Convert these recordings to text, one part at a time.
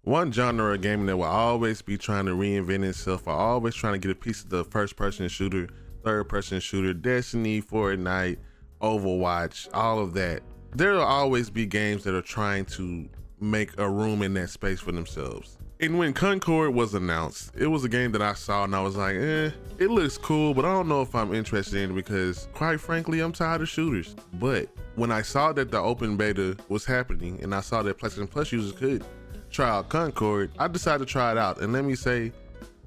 One genre of gaming that will always be trying to reinvent itself, or always trying to get a piece of the first person shooter, third person shooter, Destiny, Fortnite, Overwatch, all of that. There will always be games that are trying to make a room in that space for themselves. And when Concord was announced, it was a game that I saw and I was like, it looks cool, but I don't know if I'm interested in it because, quite frankly, I'm tired of shooters. But when I saw that the open beta was happening and I saw that PlayStation Plus users could try out Concord, I decided to try it out. And let me say,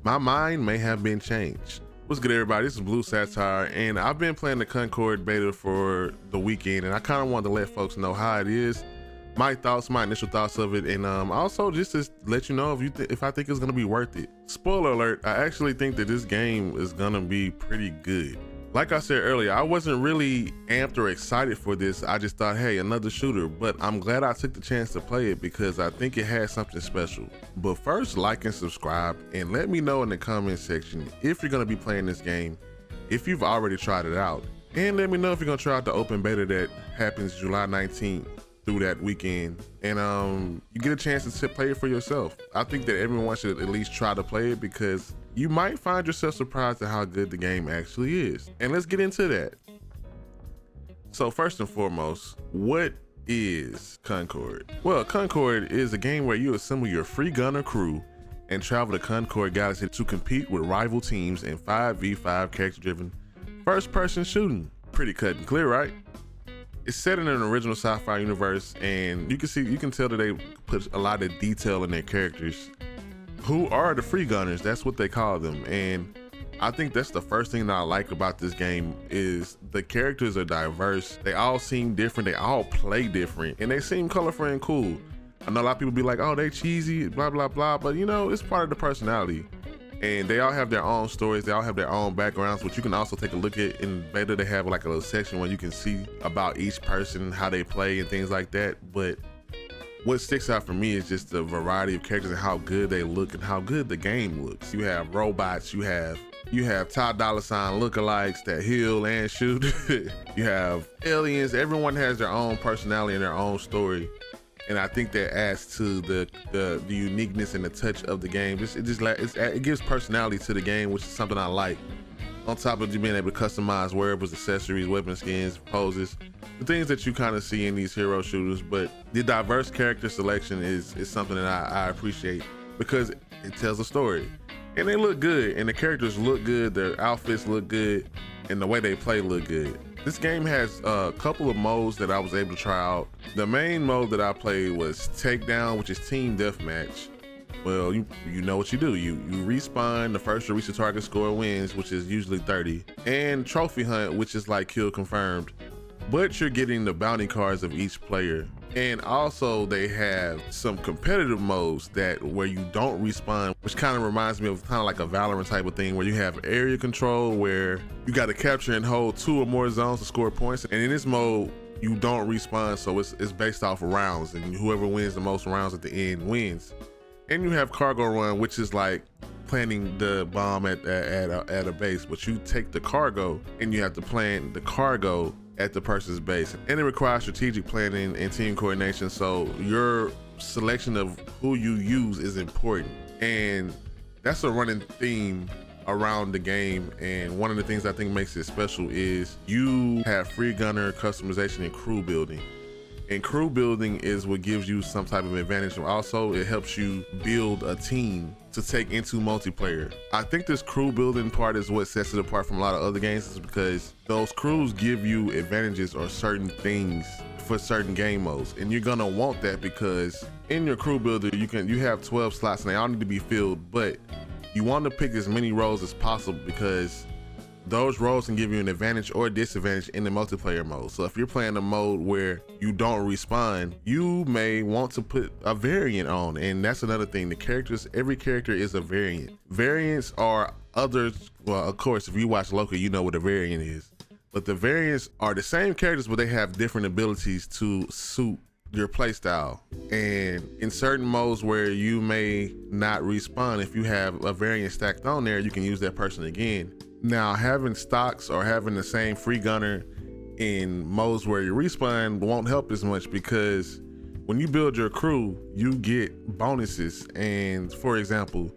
my mind may have been changed. What's good, everybody? This is Blue Satire, and I've been playing the Concord beta for the weekend, and I kind of wanted to let folks know how it is, my thoughts, my initial thoughts of it, and also just to let you know if I think it's gonna be worth it. Spoiler alert, I actually think that this game is gonna be pretty good. Like I said earlier, I wasn't really amped or excited for this. I just thought, hey, another shooter, but I'm glad I took the chance to play it because I think it has something special. But first, like and subscribe, and let me know in the comment section if you're gonna be playing this game, if you've already tried it out, and let me know if you're gonna try out the open beta that happens July 19th through that weekend, and you get a chance to play it for yourself. I think that everyone should at least try to play it because you might find yourself surprised at how good the game actually is. And let's get into that. So first and foremost, what is Concord? Well, Concord is a game where you assemble your free gunner crew and travel the Concord Galaxy to compete with rival teams in 5v5 character-driven first-person shooting. Pretty cut and clear, right? It's set in an original sci-fi universe, and you can tell that they put a lot of detail in their characters, who are the free gunners. That's what they call them. And I think that's the first thing that I like about this game is the characters are diverse. They all seem different. They all play different, and they seem colorful and cool. I know a lot of people be like, oh, they cheesy, blah, blah, blah. But you know, it's part of the personality. And they all have their own stories. They all have their own backgrounds, which you can also take a look at in beta. They have like a little section where you can see about each person, how they play and things like that. But what sticks out for me is just the variety of characters and how good they look and how good the game looks. You have robots, you have Ty Dolla $ign lookalikes that heal and shoot. You have aliens. Everyone has their own personality and their own story. And I think that adds to the uniqueness and the touch of the game. It gives personality to the game, which is something I like. On top of you being able to customize wearables, accessories, weapon skins, poses, the things that you kind of see in these hero shooters. But the diverse character selection is something that I appreciate because it tells a story. And they look good, and the characters look good, their outfits look good, and the way they play look good. This game has a couple of modes that I was able to try out. The main mode that I played was Takedown, which is team deathmatch. Well, you know what you do. You respawn, the first to reach the target score wins, which is usually 30. And Trophy Hunt, which is like kill confirmed. But you're getting the bounty cards of each player. And also they have some competitive modes where you don't respawn, which kind of reminds me of kind of like a Valorant type of thing where you have area control where you got to capture and hold 2 or more zones to score points. And in this mode, you don't respawn, so it's based off of rounds, and whoever wins the most rounds at the end wins. And you have Cargo Run, which is like planting the bomb at a base, but you take the cargo and you have to plant the cargo at the person's base, and it requires strategic planning and team coordination, so your selection of who you use is important. And that's a running theme around the game, and one of the things I think makes it special is you have free gunner customization and crew building. And crew building is what gives you some type of advantage. Also, it helps you build a team to take into multiplayer. I think this crew building part is what sets it apart from a lot of other games, is because those crews give you advantages or certain things for certain game modes. And you're gonna want that because in your crew builder, you have 12 slots and they all need to be filled, but you want to pick as many roles as possible because those roles can give you an advantage or disadvantage in the multiplayer mode. So if you're playing a mode where you don't respawn, you may want to put a variant on. And that's another thing. Every character is a variant. Variants are others. Well, of course, if you watch local, you know what a variant is. But the variants are the same characters, but they have different abilities to suit your playstyle. And in certain modes where you may not respawn, if you have a variant stacked on there, you can use that person again. Now, having stocks or having the same free gunner in modes where you respawn won't help as much because when you build your crew, you get bonuses. And for example,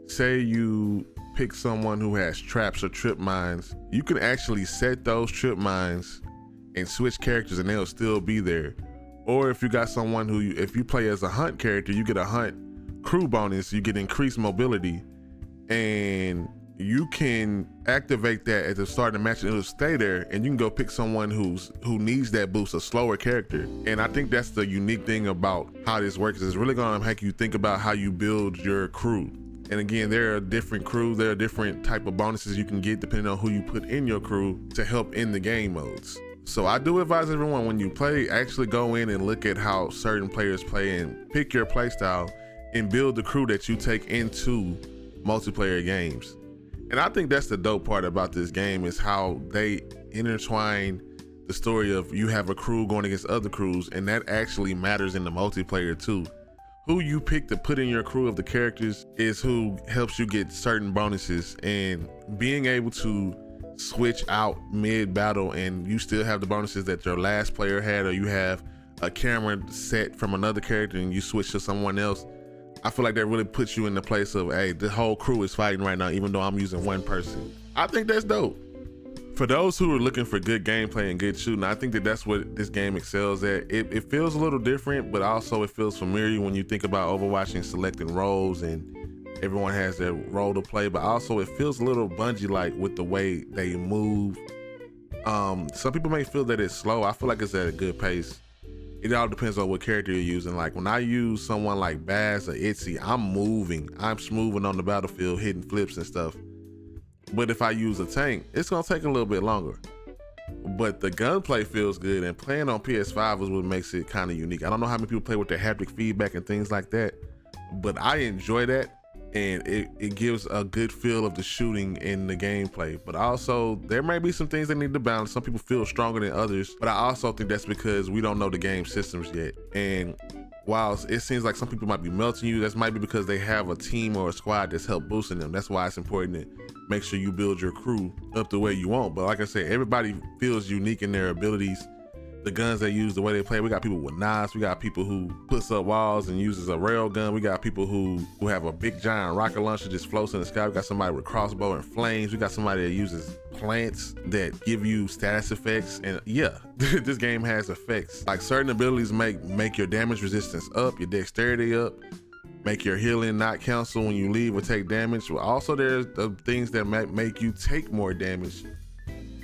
say you pick someone who has traps or trip mines, you can actually set those trip mines and switch characters and they'll still be there. Or if you got someone who, if you play as a hunt character, you get a hunt crew bonus, you get increased mobility, and you can activate that at the start of the match and it'll stay there, and you can go pick someone who needs that boost, a slower character. And I think that's the unique thing about how this works. It's really gonna make you think about how you build your crew. And again, there are different crews, there are different type of bonuses you can get depending on who you put in your crew to help in the game modes. So I do advise everyone, when you play, actually go in and look at how certain players play and pick your play style and build the crew that you take into multiplayer games. And I think that's the dope part about this game, is how they intertwine the story of you have a crew going against other crews, and that actually matters in the multiplayer too. Who you pick to put in your crew of the characters is who helps you get certain bonuses, and being able to switch out mid-battle and you still have the bonuses that your last player had, or you have a camera set from another character and you switch to someone else, I feel like that really puts you in the place of, hey, the whole crew is fighting right now even though I'm using one person. I think that's dope. For those who are looking for good gameplay and good shooting, I think that that's what this game excels at. It feels a little different, but also it feels familiar when you think about Overwatch and selecting roles and everyone has their role to play, but also it feels a little Bungie-like with the way they move. Some people may feel that it's slow. I feel like it's at a good pace. It all depends on what character you're using. Like when I use someone like Baz or Itzy, I'm moving. I'm smoothing on the battlefield, hitting flips and stuff. But if I use a tank, it's gonna take a little bit longer. But the gunplay feels good, and playing on PS5 is what makes it kind of unique. I don't know how many people play with their haptic feedback and things like that, but I enjoy that, and it gives a good feel of the shooting in the gameplay. But also, there may be some things that need to balance. Some people feel stronger than others, but I also think that's because we don't know the game systems yet. And while it seems like some people might be melting you, that might be because they have a team or a squad that's helped boosting them. That's why it's important to make sure you build your crew up the way you want. But like I said, everybody feels unique in their abilities, the guns they use, the way they play. We got people with knives, we got people who puts up walls and uses a rail gun, we got people who have a big giant rocket launcher just floats in the sky, we got somebody with crossbow and flames, we got somebody that uses plants that give you status effects. And yeah, this game has effects. Like certain abilities make your damage resistance up, your dexterity up, make your healing not cancel when you leave or take damage. Also, there's the things that might make you take more damage,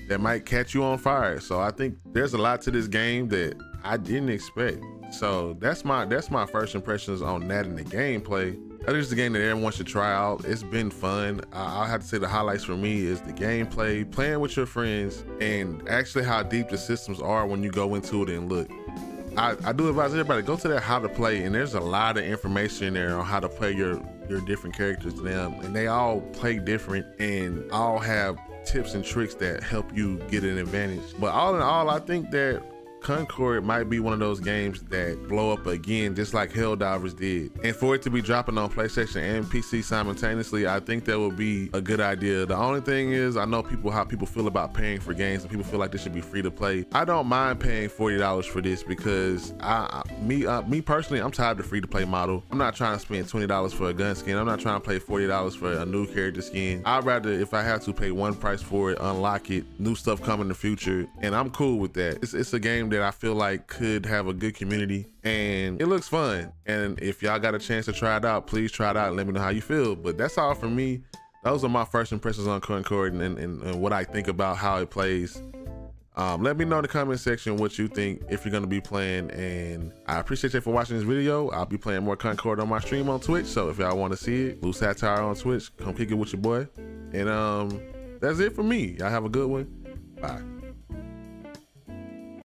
that might catch you on fire. So I think there's a lot to this game that I didn't expect. So that's my first impressions on that and the gameplay. I think it's a game that everyone should try out. It's been fun. I have to say the highlights for me is the gameplay, playing with your friends, and actually how deep the systems are when you go into it and look. I do advise everybody, go to that how to play, and there's a lot of information there on how to play your different characters to them, and they all play different and all have tips and tricks that help you get an advantage. But all in all, I think that Concord might be one of those games that blow up again, just like Helldivers did. And for it to be dropping on PlayStation and PC simultaneously, I think that would be a good idea. The only thing is, I know how people feel about paying for games, and people feel like this should be free to play. I don't mind paying $40 for this because me personally, I'm tired of the free to play model. I'm not trying to spend $20 for a gun skin. I'm not trying to pay $40 for a new character skin. I'd rather, if I have to, pay one price for it, unlock it, new stuff come in the future, and I'm cool with that. It's a game that I feel like could have a good community, and it looks fun. And if y'all got a chance to try it out, please try it out and let me know how you feel. But that's all from me. Those are my first impressions on Concord and what I think about how it plays. Let me know in the comment section what you think if you're gonna be playing, and I appreciate you for watching this video. I'll be playing more Concord on my stream on Twitch, so if y'all want to see it, Blue Satire on Twitch, come kick it with your boy. And that's it for me. Y'all have a good one. Bye.